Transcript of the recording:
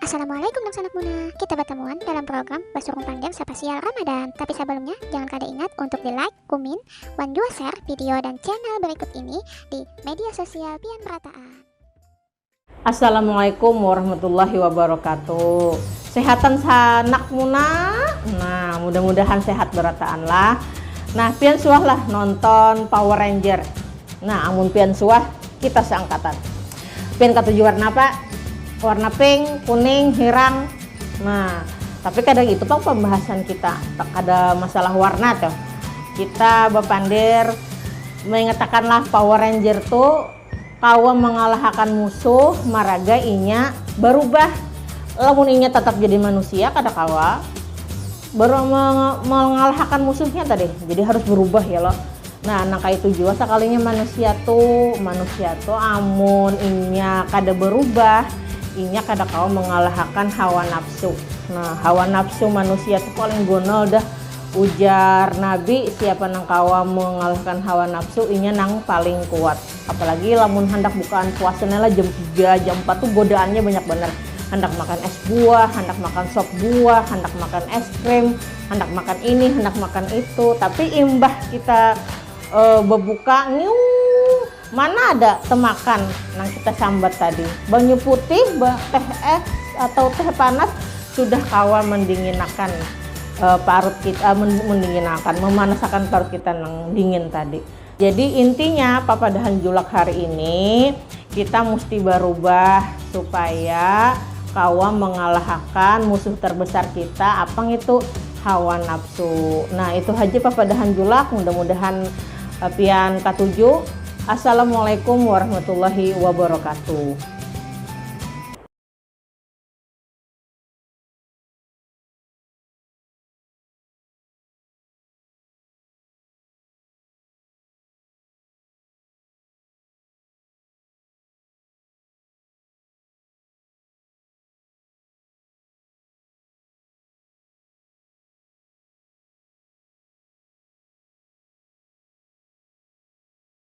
Assalamualaikum dong sanak muna. Kita bertemuan dalam program Basurung Panjang Spesial Ramadan. Tapi sebelumnya, jangan kada ingat untuk di like, komen, dan juga share video dan channel berikut ini di media sosial Pian Berataan. Assalamualaikum warahmatullahi wabarakatuh. Sehatan sanak muna. Nah, mudah-mudahan sehat berataan lah. Nah, pian suah lah nonton Power Ranger. Nah, amun pian suah kita seangkatan. Pian ketujuh warna apa? Warna pink, kuning, hirang. Nah, tapi kadang itu pak pembahasan kita tak ada masalah warna tuh. Kita bepandir mengatakanlah Power Ranger tuh kawa mengalahkan musuh, maraga inya berubah. Lamun inya tetap jadi manusia kada kawa baru mengalahkan musuhnya tadi. Jadi harus berubah ya loh. Nah, nangka itu juga sekalinya manusia tuh amun inya kada berubah, inya kada kawa mengalahkan hawa nafsu. Nah, hawa nafsu manusia tuh paling gonol dah. Ujar Nabi, siapa nang kawa mengalahkan hawa nafsu, inya nang paling kuat. Apalagi lamun hendak bukaan puasanya lah jam 3, jam 4 tuh godaannya banyak bener. Hendak makan es buah, hendak makan sop buah, hendak makan es krim, hendak makan ini, hendak makan itu. Tapi imbah kita berbuka, mana ada temakan yang kita sambat tadi. Banyu putih, teh es atau teh panas sudah kawa mendinginkan parut kita, memanaskan parut kita yang dingin tadi. Jadi intinya papadahan julak hari ini kita mesti berubah supaya kawa mengalahkan musuh terbesar kita, apa itu hawa nafsu. Nah, itu aja papadahan julak, mudah-mudahan pian katuju. Assalamualaikum warahmatullahi wabarakatuh.